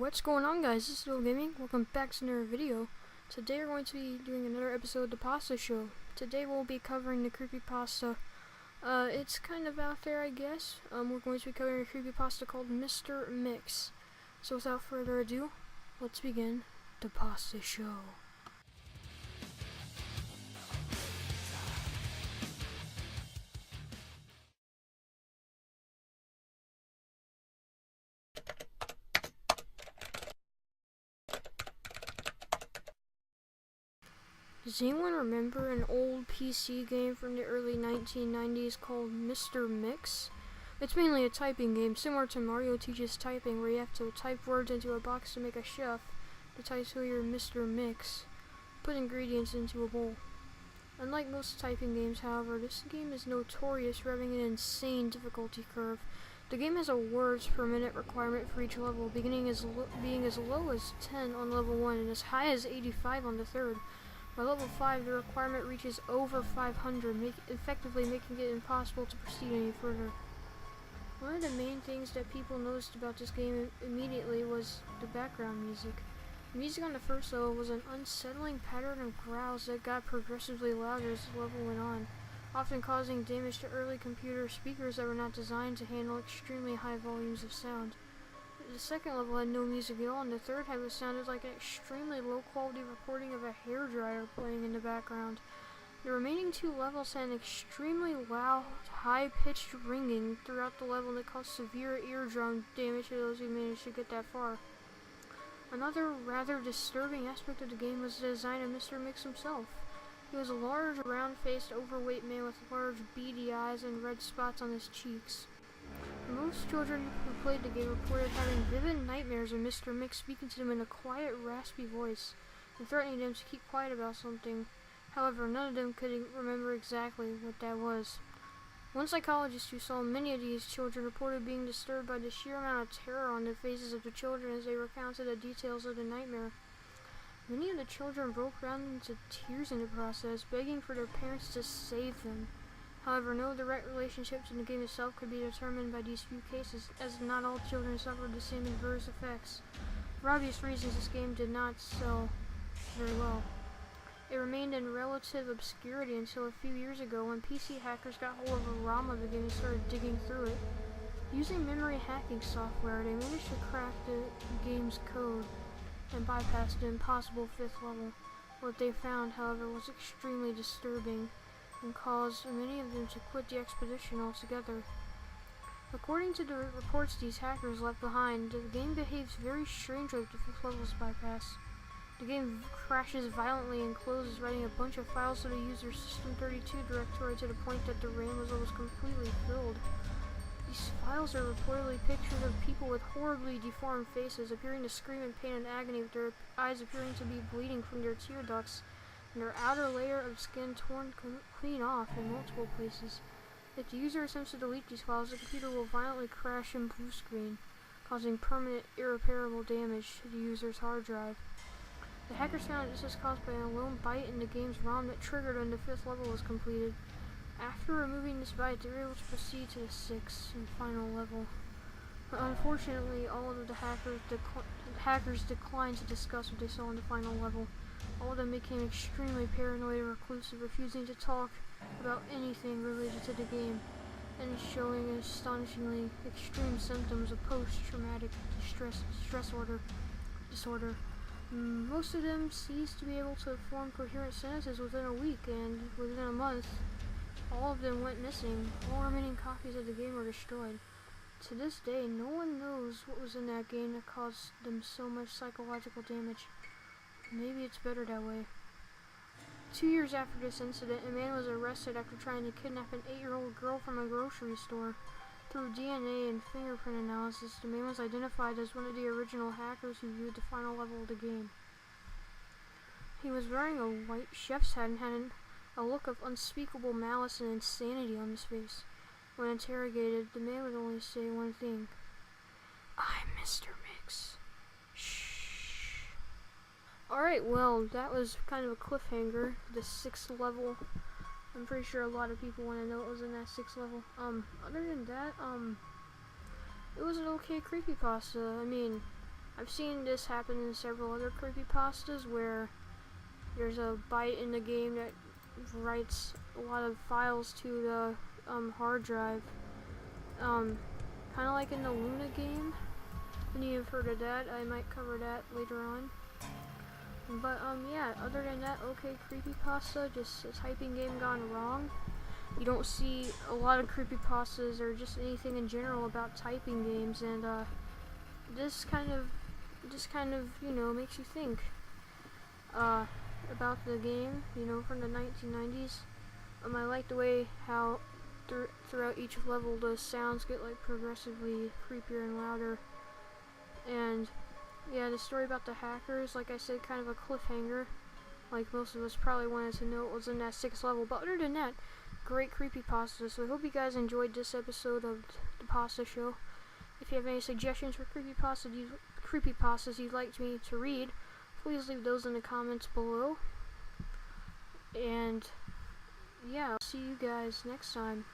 What's going on, guys? This is Little Gaming. Welcome back to another video. Today we're going to be doing another episode of the Pasta Show. Today we'll be covering the creepypasta. It's kind of out there, I guess. We're going to be covering a creepypasta called Mr. Mix. So without further ado, let's begin the Pasta Show. Does anyone remember an old PC game from the early 1990s called Mr. Mix? It's mainly a typing game, similar to Mario Teaches Typing, where you have to type words into a box to make a chef. The title here, Mr. Mix. Put ingredients into a bowl. Unlike most typing games, however, this game is notorious for having an insane difficulty curve. The game has a words per minute requirement for each level, being as low as 10 on level 1 and as high as 85 on the third. By level 5, the requirement reaches over 500, effectively making it impossible to proceed any further. One of the main things that people noticed about this game immediately was the background music. The music on the first level was an unsettling pattern of growls that got progressively louder as the level went on, often causing damage to early computer speakers that were not designed to handle extremely high volumes of sound. The second level had no music at all, and the third had what sounded like an extremely low-quality recording of a hairdryer playing in the background. The remaining two levels had an extremely loud, high-pitched ringing throughout the level that caused severe eardrum damage to those who managed to get that far. Another rather disturbing aspect of the game was the design of Mr. Mix himself. He was a large, round-faced, overweight man with large, beady eyes and red spots on his cheeks. Most children who played the game reported having vivid nightmares of Mr. Mix speaking to them in a quiet, raspy voice and threatening them to keep quiet about something. However, none of them could remember exactly what that was. One psychologist who saw many of these children reported being disturbed by the sheer amount of terror on the faces of the children as they recounted the details of the nightmare. Many of the children broke down into tears in the process, begging for their parents to save them. However, no direct relationship to the game itself could be determined by these few cases, as not all children suffered the same adverse effects. For obvious reasons, this game did not sell very well. It remained in relative obscurity until a few years ago when PC hackers got hold of a ROM of the game and started digging through it. Using memory hacking software, they managed to crack the game's code and bypass the impossible fifth level. What they found, however, was extremely disturbing and caused many of them to quit the expedition altogether. According to the reports these hackers left behind, the game behaves very strangely with the fifth level's bypass. The game crashes violently and closes, writing a bunch of files to the user's System32 directory to the point that the RAM was almost completely filled. These files are reportedly pictures of people with horribly deformed faces appearing to scream in pain and agony, with their eyes appearing to be bleeding from their tear ducts, and their outer layer of skin torn clean off in multiple places. If the user attempts to delete these files, the computer will violently crash and blue screen, causing permanent, irreparable damage to the user's hard drive. The hackers found this was caused by a lone byte in the game's ROM that triggered when the fifth level was completed. After removing this byte, they were able to proceed to the sixth and final level. But unfortunately, all of the hackers declined to discuss what they saw in the final level. All of them became extremely paranoid and reclusive, refusing to talk about anything related to the game, and showing astonishingly extreme symptoms of post-traumatic disorder. Most of them ceased to be able to form coherent sentences within a week, and within a month, all of them went missing. All remaining copies of the game were destroyed. To this day, no one knows what was in that game that caused them so much psychological damage. Maybe it's better that way. 2 years after this incident, a man was arrested after trying to kidnap an 8-year-old girl from a grocery store. Through DNA and fingerprint analysis, the man was identified as one of the original hackers who viewed the final level of the game. He was wearing a white chef's hat and had a look of unspeakable malice and insanity on his face. When interrogated, the man would only say one thing: "I'm Mr. Mix." Alright, well, that was kind of a cliffhanger, the 6th level. I'm pretty sure a lot of people want to know what was in that 6th level. Other than that, it was an okay creepypasta. I mean, I've seen this happen in several other creepypastas where there's a byte in the game that writes a lot of files to the hard drive. Kind of like in the Luna game. When you've heard of that, I might cover that later on. But yeah, other than that, okay, creepypasta, just a typing game gone wrong. You don't see a lot of creepypastas or just anything in general about typing games, and this kind of, you know, makes you think about the game, you know, from the 1990s. I like the way how throughout each level the sounds get like progressively creepier and louder. And yeah, the story about the hackers, like I said, kind of a cliffhanger. Like most of us probably wanted to know what was in that 6th level. But other than that, great creepypasta. So I hope you guys enjoyed this episode of the Pasta Show. If you have any suggestions for creepypastas you'd like me to read, please leave those in the comments below. And yeah, I'll see you guys next time.